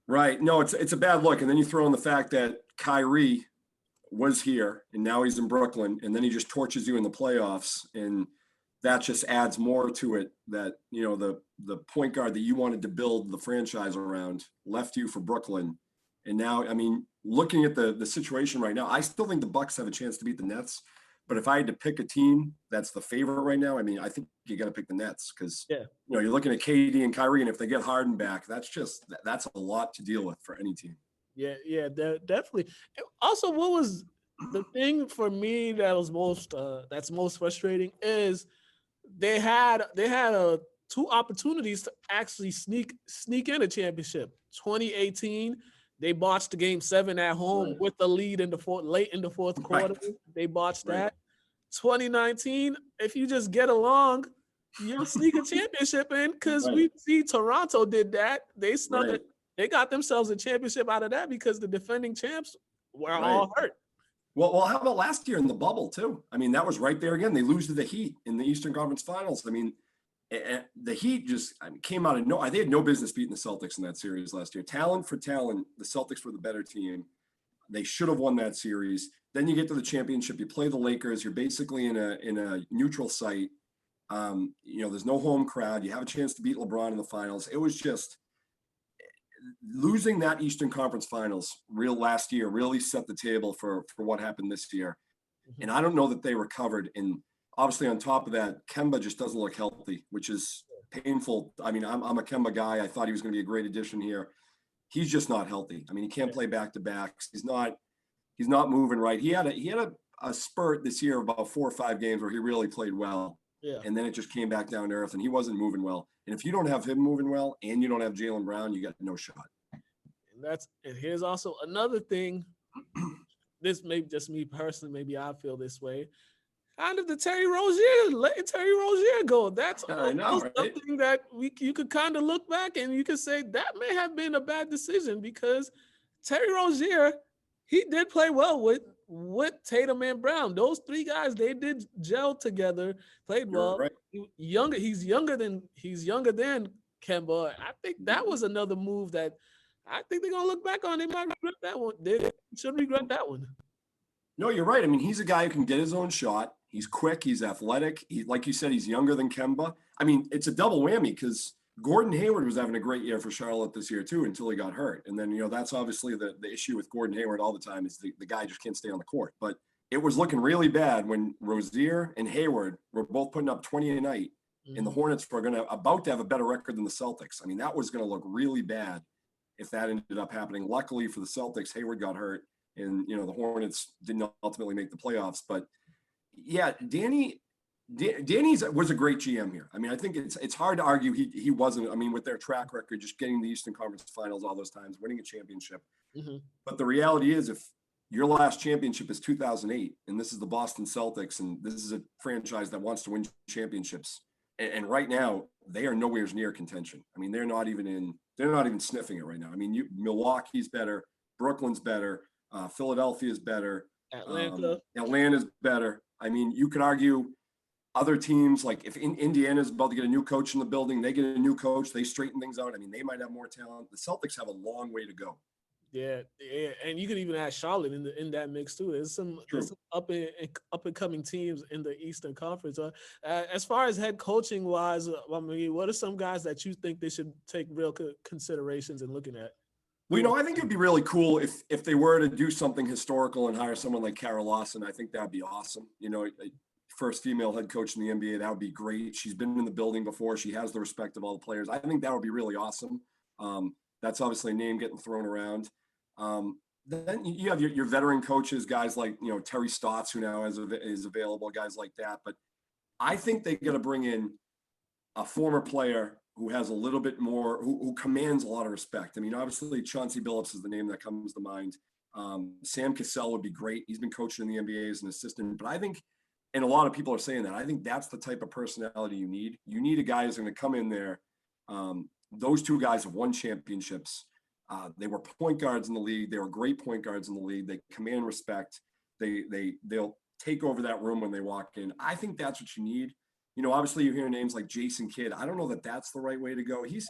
Right. No, it's a bad look. And then you throw in the fact that Kyrie was here and now he's in Brooklyn, and then he just torches you in the playoffs, and that just adds more to it that, you know, the point guard that you wanted to build the franchise around left you for Brooklyn. And now, I mean, looking at the situation right now, I still think the Bucks have a chance to beat the Nets. But if I had to pick a team that's the favorite right now, I mean, I think you got to pick the Nets because, you know, you're looking at KD and Kyrie, and if they get Harden back, that's a lot to deal with for any team. Yeah, definitely. Also, what was the thing for me that was that's most frustrating is they had two opportunities to actually sneak in a championship. 2018, they botched the game 7 at home with the lead in the late in the fourth quarter. They botched that. 2019, if you just get along, you'll sneak a championship in because we see Toronto did that. They snuck it. They got themselves a championship out of that because the defending champs were all hurt. Well, how about last year in the bubble too? I mean, that was right there again. They lose to the Heat in the Eastern Conference Finals. I mean, the Heat just came out of they had no business beating the Celtics in that series last year. Talent for talent, the Celtics were the better team. They should have won that series. Then you get to the championship. You play the Lakers. You're basically in a neutral site. You know, there's no home crowd. You have a chance to beat LeBron in the finals. It was just losing that Eastern Conference Finals last year really set the table for what happened this year. And I don't know that they recovered. And obviously on top of that, Kemba just doesn't look healthy, which is painful. I mean, I'm a Kemba guy. I thought he was going to be a great addition here. He's just not healthy. I mean, he can't play back-to-backs. He's not moving right. He had a spurt this year of about 4 or 5 games where he really played well. Yeah. And then it just came back down to earth, and he wasn't moving well. And if you don't have him moving well and you don't have Jaylen Brown, you got no shot. And here's also another thing. This may just me personally, maybe I feel this way. Kind of the Terry Rozier, letting Terry Rozier go. That's something that you could kind of look back and you could say that may have been a bad decision because Terry Rozier, he did play well with Tatum and Brown. Those 3 guys, they did gel together, played well. Right. He's younger than Kemba. I think that was another move that I think they're gonna look back on. They might regret that one. They should regret that one. No, you're right. I mean, he's a guy who can get his own shot. He's quick. He's athletic. Like you said, he's younger than Kemba. I mean, it's a double whammy because Gordon Hayward was having a great year for Charlotte this year too until he got hurt. And then, you know, that's obviously the issue with Gordon Hayward all the time is the guy just can't stay on the court. But it was looking really bad when Rozier and Hayward were both putting up 20 a night, and the Hornets were about to have a better record than the Celtics. I mean, that was going to look really bad if that ended up happening. Luckily for the Celtics, Hayward got hurt, and, you know, the Hornets didn't ultimately make the playoffs. But yeah, Danny's was a great GM here. I mean, I think it's hard to argue he wasn't. I mean, with their track record, just getting the Eastern Conference Finals all those times, winning a championship. But the reality is, if your last championship is 2008, and this is the Boston Celtics, and this is a franchise that wants to win championships, and right now they are nowhere near contention. I mean, they're not even sniffing it right now. I mean, Milwaukee's better, Brooklyn's better, Philadelphia's better, Atlanta's better. I mean, you could argue other teams, like if Indiana's about to get a new coach in the building, they get a new coach, they straighten things out. I mean, they might have more talent. The Celtics have a long way to go. Yeah, and you could even add Charlotte in that mix too. There's some up and coming teams in the Eastern Conference. As far as head coaching wise, I mean, what are some guys that you think they should take real considerations in looking at? Well, you know, I think it'd be really cool if they were to do something historical and hire someone like Kara Lawson. I think that'd be awesome. You know, first female head coach in the NBA, that would be great. She's been in the building before. She has the respect of all the players. I think that would be really awesome. That's obviously a name getting thrown around. Then you have your veteran coaches, guys like, you know, Terry Stotts, who now is available, guys like that. But I think they got to bring in a former player who has a little bit more, who commands a lot of respect. I mean, obviously Chauncey Billups is the name that comes to mind. Sam Cassell would be great. He's been coaching in the NBA as an assistant, but I think, and a lot of people are saying that, I think that's the type of personality you need. You need a guy who's going to come in there. Those 2 guys have won championships. They were point guards in the league. They were great point guards in the league. They command respect. They'll take over that room when they walk in. I think that's what you need. You know, obviously you hear names like Jason Kidd. I don't know that that's the right way to go. He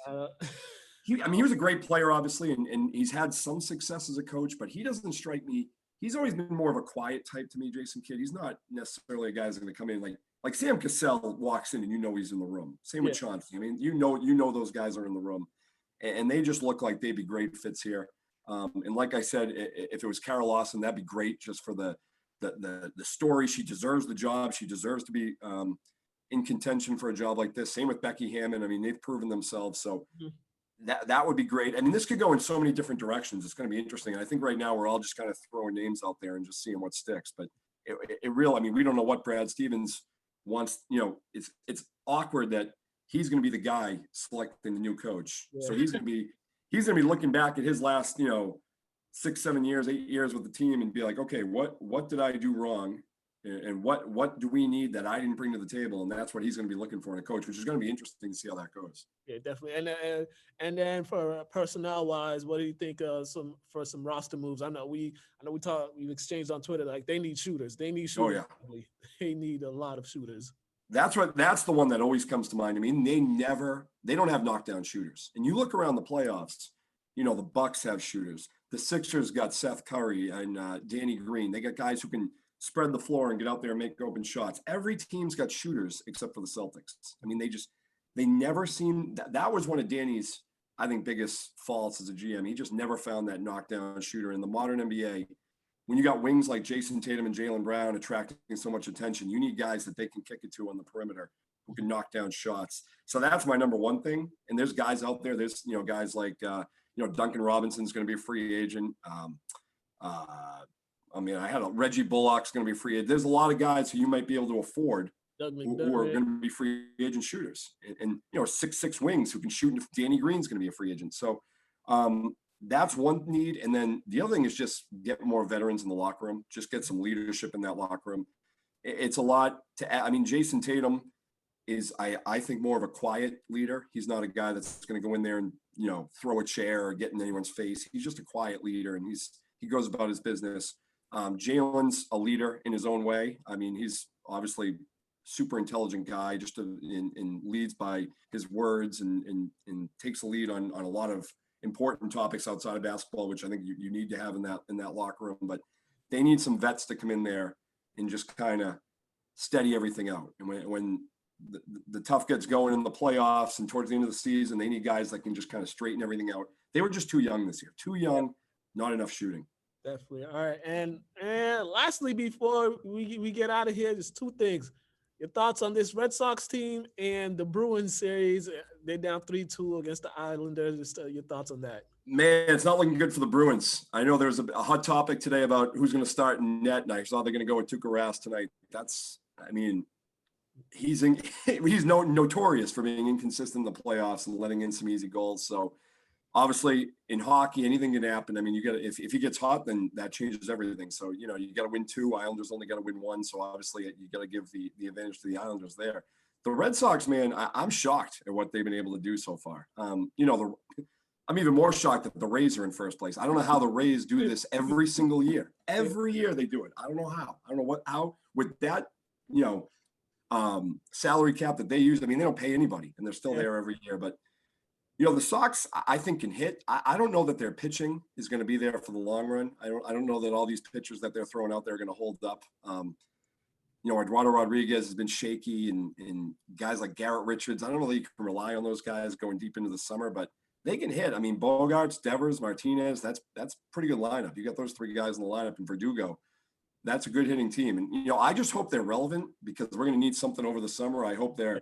was a great player, obviously, and he's had some success as a coach, but he doesn't strike me he's always been more of a quiet type to me, Jason Kidd. He's not necessarily a guy that's going to come in like Sam Cassell walks in and he's in the room. Same with Chauncey. I mean, you know those guys are in the room, and they just look like they'd be great fits here. And like I said, if it was Kara Lawson, that'd be great just for the story. She deserves the job. She deserves to be in contention for a job like this. Same with Becky Hammond. I mean, they've proven themselves. So that would be great. I mean, this could go in so many different directions. It's going to be interesting. And I think right now we're all just kind of throwing names out there and just seeing what sticks. But I mean, we don't know what Brad Stevens wants. It's awkward that he's going to be the guy selecting the new coach. Yeah. So he's going to be looking back at his last, 6, 7 years, 8 years with the team and be like, okay, what did I do wrong? And what do we need that I didn't bring to the table? And that's what he's going to be looking for in a coach, which is going to be interesting to see how that goes. Yeah, definitely. And then for personnel wise, what do you think some roster moves? I know we've exchanged on Twitter, like they need shooters. They need shooters. Oh, yeah. They need a lot of shooters. That's the one that always comes to mind. I mean, they don't have knockdown shooters. And you look around the playoffs, the Bucks have shooters. The Sixers got Seth Curry and Danny Green. They got guys who can spread the floor and get out there and make open shots. Every team's got shooters except for the Celtics. I mean, they never seem that was one of Danny's, I think, biggest faults as a GM. He just never found that knockdown shooter in the modern NBA. When you got wings like Jason Tatum and Jaylen Brown attracting so much attention, you need guys that they can kick it to on the perimeter who can knock down shots. So that's my number one thing. And there's guys out there. There's, guys like, Duncan Robinson's going to be a free agent. I had Reggie Bullock's going to be free agent. There's a lot of guys who you might be able to afford who are going to be free agent shooters. And 6'6" wings who can shoot. And Danny Green's going to be a free agent. So that's one need. And then the other thing is just get more veterans in the locker room. Just get some leadership in that locker room. It's a lot to add. I mean, Jason Tatum is, I think, more of a quiet leader. He's not a guy that's going to go in there and, throw a chair or get in anyone's face. He's just a quiet leader, and he goes about his business. Jalen's a leader in his own way. I mean, he's obviously super intelligent guy, just and leads by his words and takes a lead on a lot of important topics outside of basketball, which I think you need to have in that locker room. But they need some vets to come in there and just kind of steady everything out. And when the tough gets going in the playoffs and towards the end of the season, they need guys that can just kind of straighten everything out. They were just too young this year. Too young, not enough shooting. Definitely. All right. And lastly, before we get out of here, just two things. Your thoughts on this Red Sox team and the Bruins series. They're down 3-2 against the Islanders. Just your thoughts on that. Man, it's not looking good for the Bruins. I know there's a hot topic today about who's going to start in net, and I saw they're going to go with Tuukka Rask tonight. He's notorious for being inconsistent in the playoffs and letting in some easy goals. So obviously in hockey, anything can happen. I mean, you got to, if he gets hot, then that changes everything. So, you got to win 2. Islanders only got to win 1. So obviously you got to give the advantage to the Islanders there. The Red Sox, man, I'm shocked at what they've been able to do so far. I'm even more shocked that the Rays are in first place. I don't know how the Rays do this every single year. Every year they do it. I don't know how. I don't know how with that, salary cap that they use. I mean, they don't pay anybody and they're still there every year. But, the Sox, I think, can hit. I don't know that their pitching is going to be there for the long run. I don't know that all these pitchers that they're throwing out there are going to hold up. Eduardo Rodriguez has been shaky and guys like Garrett Richards. I don't know that you can rely on those guys going deep into the summer, but they can hit. I mean, Bogarts, Devers, Martinez, that's pretty good lineup. You got those 3 guys in the lineup, and Verdugo. That's a good hitting team. And, I just hope they're relevant because we're going to need something over the summer. I hope they're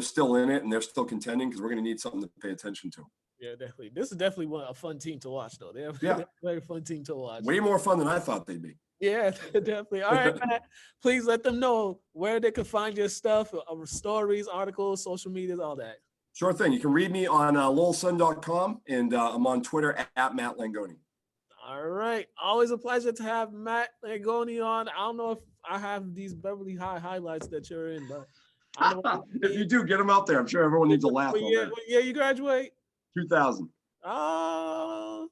still in it and they're still contending because we're going to need something to pay attention to. Yeah, definitely. This is definitely a fun team to watch, though. They're a very fun team to watch. Way more fun than I thought they'd be. Yeah, definitely. All right, Matt, please let them know where they can find your stuff, stories, articles, social medias, all that. Sure thing. You can read me on lowellsun.com, and I'm on Twitter at Matt Langone. All right. Always a pleasure to have Matt Langone on. I don't know if I have these Beverly High highlights that you're in, but if you do, get them out there. I'm sure everyone needs a laugh. What year you graduate? 2000. I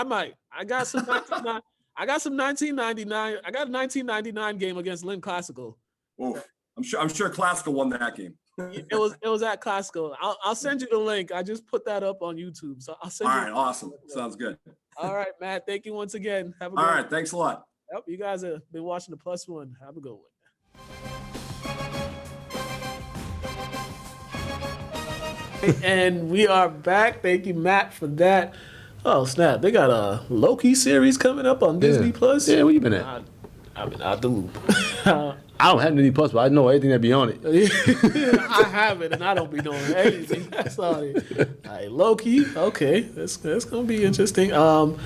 might. I got some 1999. I got a 1999 game against Lynn Classical. Oof. I'm sure Classical won that game. It was at Classical. I'll send you the link. I just put that up on YouTube. So I'll send you. All right, awesome. Sounds good. All right, Matt. Thank you once again. Have a good All right, thanks a lot. Yep, you guys have been watching the Plus One. Have a good one. And we are back. Thank you, Matt, for that. Oh, snap. They got a Loki series coming up on Disney Plus. Yeah, where you been at? I've been out the loop. I don't have Disney Plus, but I know everything that be on it. I have it, and I don't be doing anything. Sorry. All right, Loki. Okay, that's gonna be interesting. All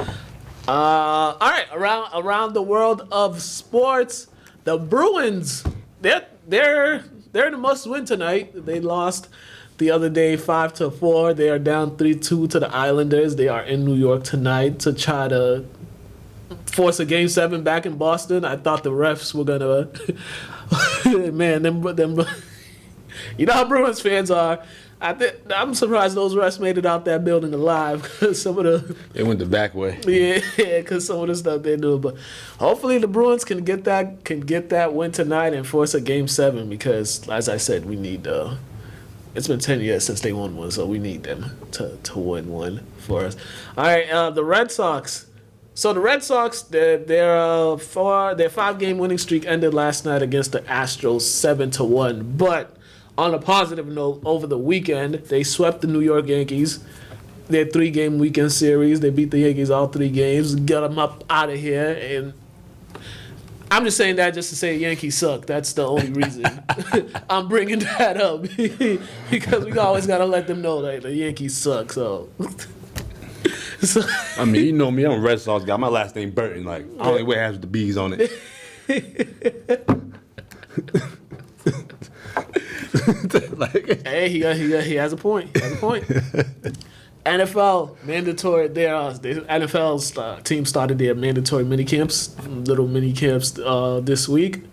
right, around the world of sports, the Bruins. They're in a must-win tonight. They lost the other day 5-4. They are down 3-2 to the Islanders. They are in New York tonight to try to force a Game 7 back in Boston. I thought the refs were gonna man, them you know how Bruins fans are. I'm surprised those refs made it out that building alive, because some of the They went the back way. yeah, because some of the stuff they do. But hopefully the Bruins can get that win tonight and force a Game 7, because as I said, we need it's been 10 years since they won one, so we need them to win one for us. All right, the Red Sox. So the Red Sox, their 5-game winning streak ended last night against the Astros 7-1. But on a positive note, over the weekend they swept the New York Yankees. Their 3-game weekend series, they beat the Yankees all 3 games, got them up out of here. And I'm just saying that just to say Yankees suck. That's the only reason I'm bringing that up, because we always gotta let them know that the Yankees suck. So. I mean, you know me, I'm a Red Sox guy. My last name Burton. Like, I only wear hats with the B's on it. Hey, he has a point. NFL mandatory. The NFL's team started their mandatory mini camps, little mini camps this week.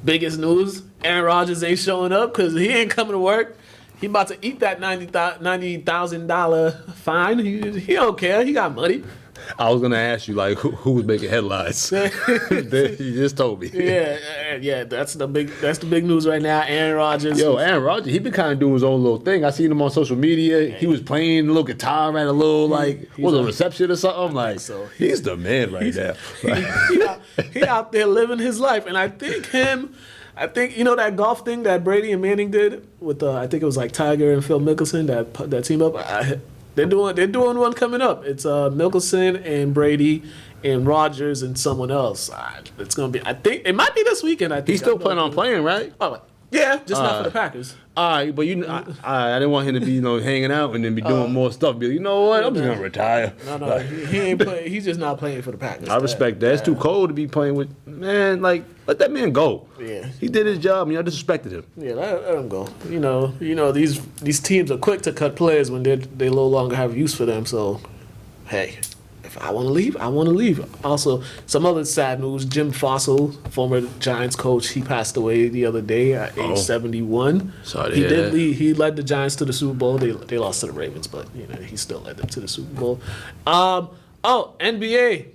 Biggest news: Aaron Rodgers ain't showing up because he ain't coming to work. He about to eat that $90,000 fine. He don't care. He got money. I was gonna ask you like who was making headlines. You just told me. Yeah. That's the big news right now. Aaron Rodgers. Yo, Aaron Rodgers, he been kind of doing his own little thing. I seen him on social media. He was playing a little guitar at a little a reception or something. Like, so he's the man right now. He out there living his life, and I think you know that golf thing that Brady and Manning did with I think it was like Tiger and Phil Mickelson that team up. They're doing one coming up. It's Mickelson and Brady and Rodgers and someone else. It's gonna be. I think it might be this weekend. I think He's still planning on playing, right? Oh, yeah, just not for the Packers. All right, but I didn't want him to be hanging out and then be doing more stuff. Be like, you know what? I'm just gonna retire. No, he ain't play. He's just not playing for the Packers. I respect that. It's too cold to be playing with. Man, like, let that man go. Yeah, he did his job, and y'all disrespected him. Yeah, let him go. You know these teams are quick to cut players when they no longer have use for them. So, hey. If I want to leave, I want to leave. Also, some other sad news. Jim Fossil, former Giants coach, he passed away the other day at age 71. Sorry to hear that. He led the Giants to the Super Bowl. They lost to the Ravens, but he still led them to the Super Bowl. NBA.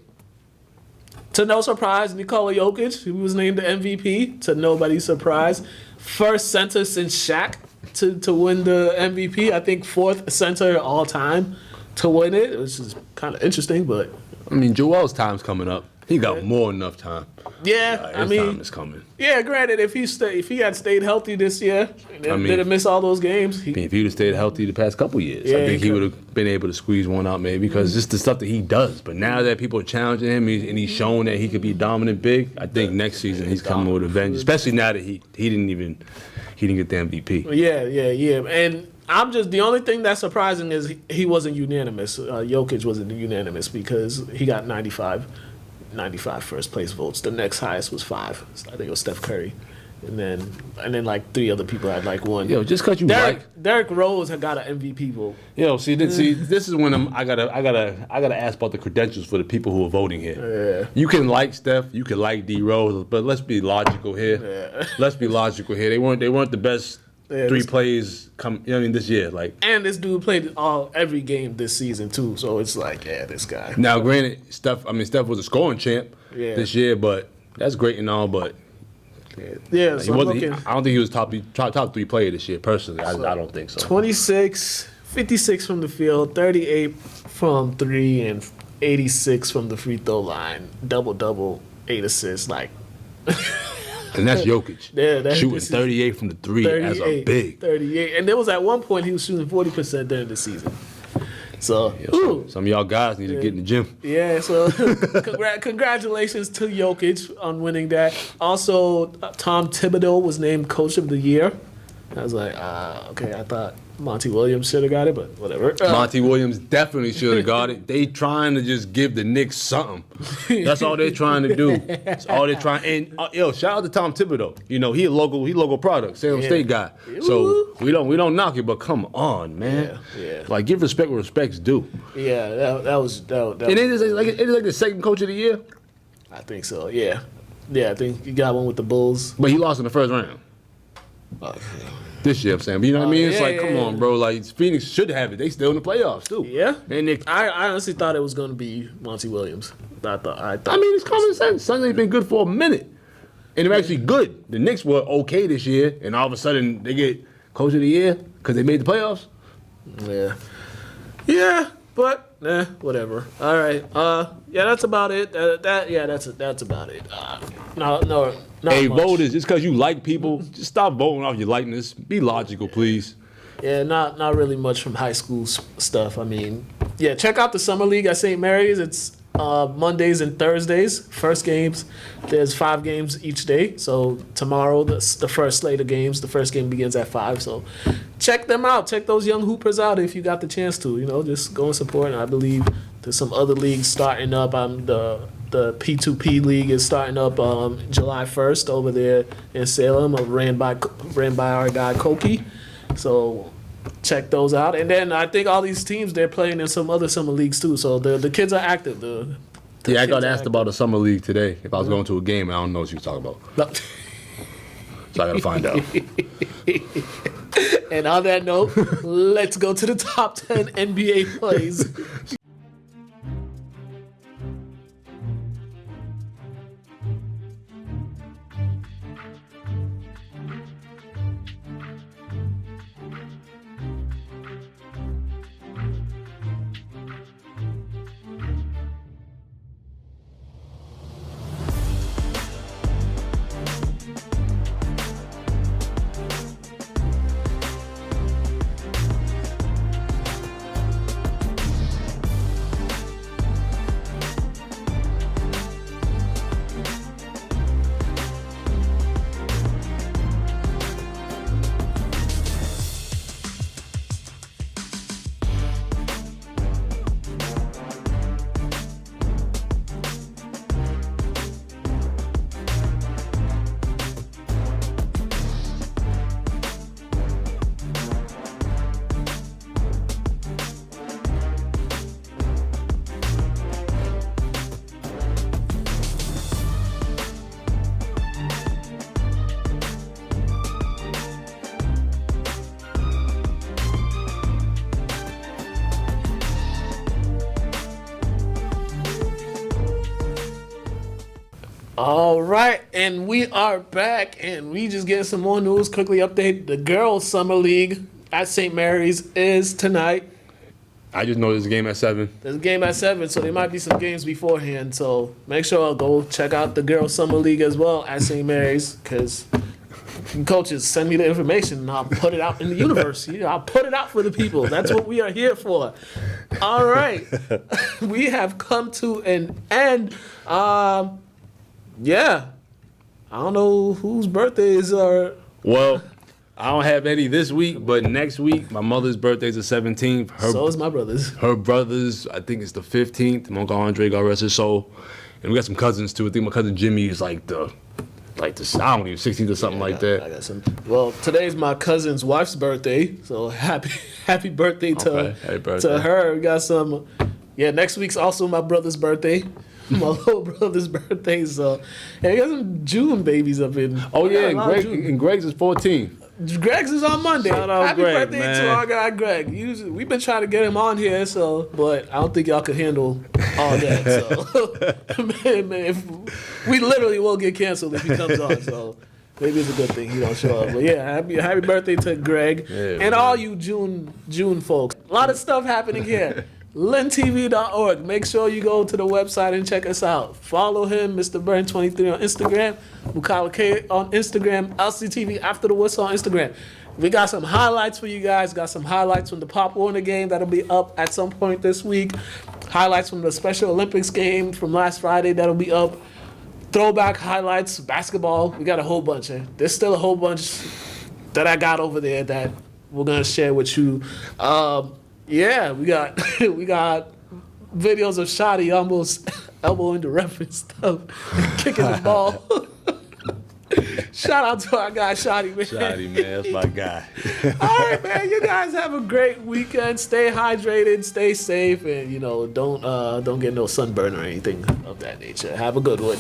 To no surprise, Nikola Jokic, who was named the MVP, to nobody's surprise. First center since Shaq to win the MVP. I think 4th center all time to win it, which is kind of interesting, but I mean, Joel's time's coming up. He got more than enough time. Yeah, His time is coming. Yeah, granted, if he had stayed healthy this year, and didn't miss all those games. If he'd have stayed healthy the past couple years, I think he would have been able to squeeze one out maybe, because it's the stuff that he does. But now that people are challenging him and he's showing that he could be dominant big, I think next season he's coming with revenge, especially now that he didn't get the MVP. Yeah, and the only thing that's surprising is he wasn't unanimous. Jokic wasn't unanimous because he got 95 first place votes. The next highest was 5. I think it was Steph Curry. And then like 3 other people had like 1. Yo, just cause you Derrick Rose had got an MVP vote. Yo, see, this is when I gotta ask about the credentials for the people who are voting here. Yeah. You can like Steph, you can like D Rose, but let's be logical here. Yeah. Let's be logical here. They weren't the best 3 plays this year. Like, and this dude played every game this season too, so it's like, this guy. Now, granted, Steph was a scoring champ this year, but that's great and all, but yeah, so I don't think he was top 3 player this year. Personally, I don't think so. 26, 56 from the field, 38 from 3, and 86 from the free throw line. Double 8 assists. Like, And that's Jokic. Yeah, shooting 38 from the three as a big. 38. And there was at one point he was shooting 40% during the season. So, Some of y'all guys need to get in the gym. Yeah, so congratulations to Jokic on winning that. Also, Tom Thibodeau was named Coach of the Year. I was like, okay, I thought Monty Williams should have got it, but whatever. Monty Williams definitely should have got it. They trying to just give the Knicks something. That's all they're trying to do. That's all they're trying. And shout out to Tom Thibodeau. You know, he a local product, San Jose State guy. So we don't knock it, but come on, man. Yeah. Like, give respect where respect's due. Yeah, that was. And it is like the second coach of the year. I think so. Yeah, I think you got one with the Bulls. But he lost in the first round. This year, I'm saying. But you know what I mean? It's come on, bro. Like, Phoenix should have it. They still in the playoffs, too. Yeah. And I honestly thought it was going to be Monty Williams. I thought. I mean, it's common sense. Suns ain't been good for a minute. And they're actually good. The Knicks were okay this year, and all of a sudden they get Coach of the Year because they made the playoffs. Yeah, but whatever. All right. That's about it. That's about it. No. Hey, much. voters, just because you like people, just stop voting off your likeness. Be logical, please. Yeah, not really much from high school stuff. I mean, check out the Summer League at St. Mary's. It's Mondays and Thursdays. First games, there's 5 games each day. So tomorrow, the first slate of games. The first game begins at 5. So check them out. Check those young hoopers out if you got the chance to. Just go and support. And I believe there's some other leagues starting up. The P2P league is starting up July 1st over there in Salem, ran by our guy Koki. So check those out. And then I think all these teams, they're playing in some other summer leagues too. So the kids are active. I got asked about the summer league today. If I was going to a game, I don't know what you was talking about. So I got to find out. And on that note, let's go to the top 10 NBA plays. All right, and we are back, and we just getting some more news. Quickly update: the girls' summer league at St. Mary's is tonight. I just know there's a game at 7. There's a game at 7, so there might be some games beforehand. So make sure I'll go check out the girls' summer league as well at St. Mary's, because coaches send me the information and I'll put it out in the universe. I'll put it out for the people. That's what we are here for. All right, we have come to an end. Yeah. I don't know whose birthdays are. Well, I don't have any this week, but next week, my mother's birthday is the 17th. So is my brother's. Her brother's, I think it's the 15th. My Uncle Andre, God rest his soul. And we got some cousins, too. I think my cousin Jimmy is like the I don't even, 16th or something like that. I got some. Well, today's my cousin's wife's birthday, so happy birthday to her. We got some. Yeah, next week's also my brother's birthday. My little brother's birthday, so we got some June babies up in. Oh yeah, and Greg's is 14. Greg's is on Monday. Happy Greg, birthday man. to our guy Greg. We've been trying to get him on here, but I don't think y'all could handle all that. So man, if we literally will get canceled if he comes on. So maybe it's a good thing he don't show up. But yeah, happy birthday to Greg and all you June folks. A lot of stuff happening here. LynnTV.org. Make sure you go to the website and check us out. Follow him, Mr. Burton23 on Instagram, Mukala K on Instagram, LCTV After the Whistle on Instagram. We got some highlights for you guys. Got some highlights from the Pop Warner game that'll be up at some point this week. Highlights from the Special Olympics game from last Friday that'll be up. Throwback highlights, basketball. We got a whole bunch. There's still a whole bunch that I got over there that we're gonna share with you. Yeah, we got videos of Shotty almost elbowing the ref and stuff, kicking the ball. Shout out to our guy Shotty, man. Shotty, man, that's my guy. All right, man. You guys have a great weekend. Stay hydrated, stay safe, and don't get no sunburn or anything of that nature. Have a good one.